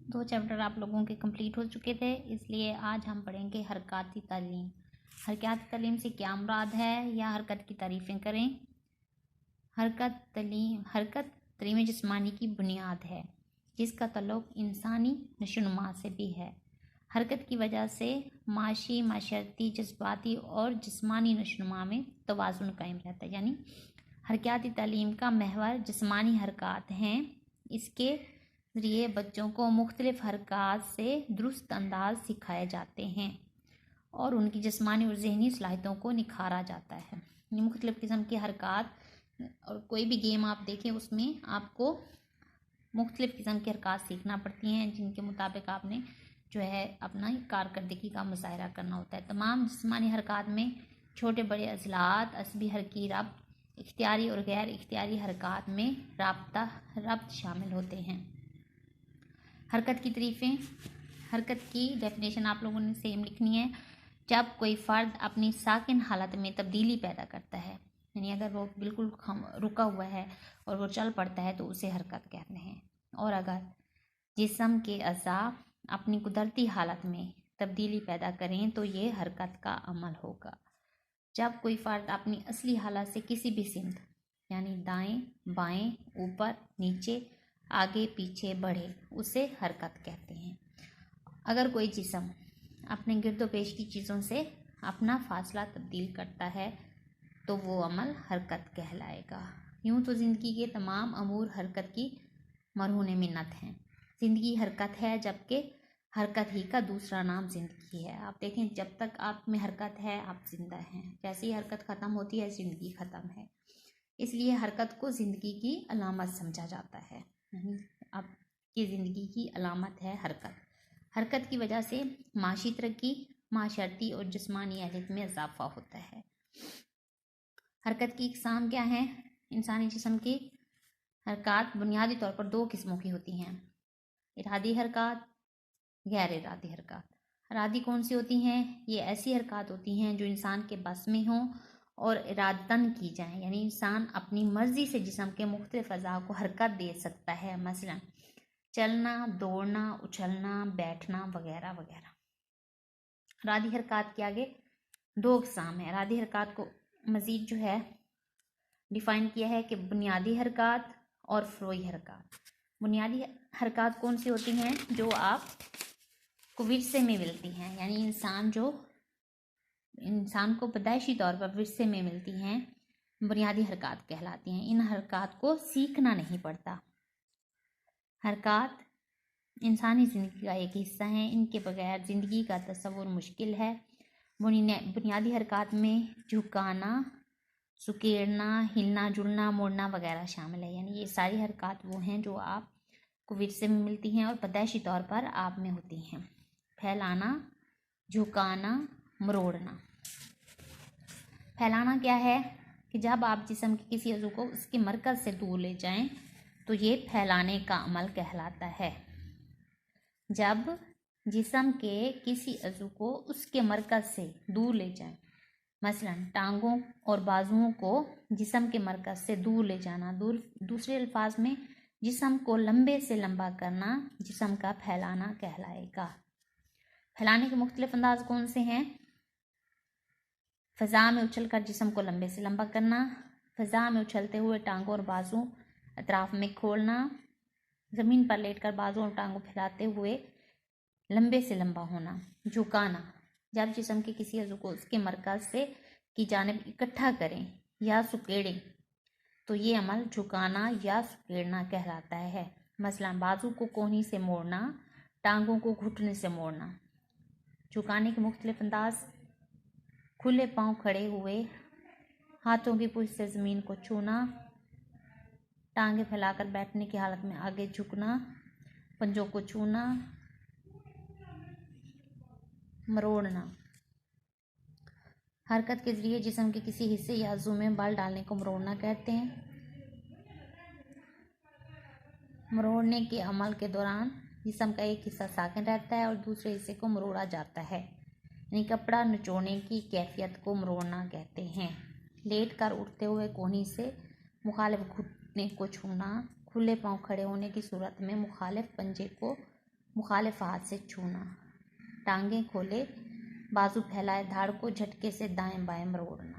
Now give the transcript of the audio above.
दो चैप्टर आप लोगों के कंप्लीट हो चुके थे, इसलिए आज हम पढ़ेंगे हरकती तालीम। हरकती तालीम से क्या मुराद है या हरकत की तारीफ़ें करें। हरकत तालीम जिस्मानी की बुनियाद है जिसका तल्लुक़ इंसानी नशोनुमा से भी है। हरकत की वजह से माशी, माशरती, जज्बाती और जिस्मानी नशोनुमा में तवाज़ुन कायम रहता है। यानी हरकती तालीम का महवर जिस्मानी हरकत हैं। इसके ज़रिए बच्चों को मुख्तलिफ़ हरकत से दुरुस्त अंदाज सिखाए जाते हैं और उनकी जिस्मानी और ज़हनी सलाहियतों को निखारा जाता है। मुख्तलिफ़ किस्म की हरकत, और कोई भी गेम आप देखें उसमें आपको मुख्तलिफ़ किस्म की हरकत सीखना पड़ती हैं जिनके मुताबिक आपने जो है अपना कारकर्दगी का मुज़ाहरा करना होता है। तमाम जिस्मानी हरकत में छोटे बड़े अज़लात, असबी हरकी रब्त, इख्तियारी और गैर इख्तियारी हरकत में रब्त शामिल होते हैं। हरकत की तारीफ़ें। हरकत की डेफिनेशन आप लोगों ने सेम लिखनी है। जब कोई फ़र्द अपनी साकिन हालत में तब्दीली पैदा करता है, यानी अगर वो बिल्कुल रुका हुआ है और वो चल पड़ता है तो उसे हरकत कहते हैं। और अगर जिस्म के अज़ा अपनी कुदरती हालत में तब्दीली पैदा करें तो ये हरकत का अमल होगा। जब कोई फ़र्द अपनी असली हालत से किसी भी सिमत, यानी दाएं बाएं, ऊपर नीचे, आगे पीछे बढ़े, उसे हरकत कहते हैं। अगर कोई जिस्म अपने गिरदोपेश की चीज़ों से अपना फासला तब्दील करता है तो वो अमल हरकत कहलाएगा। यूँ तो ज़िंदगी के तमाम अमूर हरकत की मरहून मिन्नत हैं। ज़िंदगी हरकत है, जबकि हरकत ही का दूसरा नाम ज़िंदगी है। आप देखें, जब तक आप में हरकत है आप जिंदा हैं, जैसे ही हरकत ख़त्म होती है ज़िंदगी ख़त्म है। इसलिए हरकत को ज़िंदगी की अलामत समझा जाता है। आपकी ज़िंदगी की अलामत है हरकत। हरकत की वजह से माशी तरक्की, माशरती और जिस्मानी अहलियत में इजाफा होता है। हरकत की इक़साम क्या है? इंसानी जिस्म की हरकत बुनियादी तौर पर दो किस्मों की होती हैं, इरादी हरकत, गैर इरादी हरकत। इरादी कौन सी होती हैं? ये ऐसी हरकत होती हैं जो इंसान के बस में हों और इरादतन की जाएं, यानी इंसान अपनी मर्ज़ी से जिस्म के मुख्तलिफ़ अज़ा को हरकत दे सकता है, मसलन चलना, दौड़ना, उछलना, बैठना वगैरह वगैरह। इरादी हरकत के आगे दो अक़साम हैं। इरादी हरकत को मज़ीद जो है डिफ़ाइन किया है कि बुनियादी हरकत और फ़रोई हरकत। बुनियादी हरकत कौन सी होती हैं? जो आप को विरसे में मिलती हैं, यानी इंसान को पैदाइशी तौर पर विरसे में मिलती हैं, बुनियादी हरकत कहलाती हैं। इन हरकत को सीखना नहीं पड़ता। हरकत इंसानी ज़िंदगी का एक हिस्सा है, इनके बगैर ज़िंदगी का तस्वुर मुश्किल है। बुनियादी हरकत में झुकाना, सुकेड़ना, हिलना जुलना, मोड़ना वगैरह शामिल है। यानी ये सारी हरकत वो हैं जो आपको विरसे में मिलती हैं और पैदाइशी तौर पर आप में होती हैं। फैलाना, झुकाना, मरोड़ना। फैलाना क्या है कि जब आप जिस्म के किसी अज़ू को उसके मरकज़ से दूर ले जाएं तो ये फैलाने का अमल कहलाता है। जब जिस्म के किसी अज़ू को उसके मरकज़ से दूर ले जाएं, मसलन टांगों और बाजुओं को जिस्म के मरकज़ से दूर ले जाना, दूसरे अल्फाज में जिस्म को लंबे से लंबा करना जिस्म का फैलाना कहलाएगा। फैलाने के मुख्तलिफ अंदाज कौन से हैं? फ़ज़ा में उछलकर जिस्म को लंबे से लंबा करना, फ़ज़ा में उछलते हुए टांगों और बाजू अतराफ में खोलना, ज़मीन पर लेटकर बाजू और टांगों फैलाते हुए लंबे से लंबा होना। झुकाना, जब जिस्म के किसी अज़ू को उसके मरकज़ से की जानिब इकट्ठा करें या सुकेड़ें तो ये अमल झुकाना या सुकेड़ना कहलाता है। मसलन बाजू को कोहनी से मोड़ना, टांगों को घुटने से मोड़ना। झुकाने के मुख्तलिफ अंदाज: खुले पांव खड़े हुए, हाथों की पूंछ से ज़मीन को छूना, टांगें फैलाकर बैठने की हालत में आगे झुकना, पंजों को छूना, मरोड़ना। हरकत के ज़रिए जिस्म के किसी हिस्से या अज़ू में बल डालने को मरोड़ना कहते हैं। मरोड़ने के अमल के दौरान जिस्म का एक हिस्सा साकिन रहता है और दूसरे हिस्से को मरोड़ा जाता है, यानी कपड़ा निचोड़ने की कैफियत को मरोड़ना कहते हैं। लेट कर उठते हुए कोहनी से मुखालिफ घुटने को छूना, खुले पांव खड़े होने की सूरत में मुखालिफ पंजे को مخالف ہاتھ سے چھونا، ٹانگیں کھولے، بازو پھیلائے، دھاڑ کو جھٹکے سے دائیں بائیں مروڑنا۔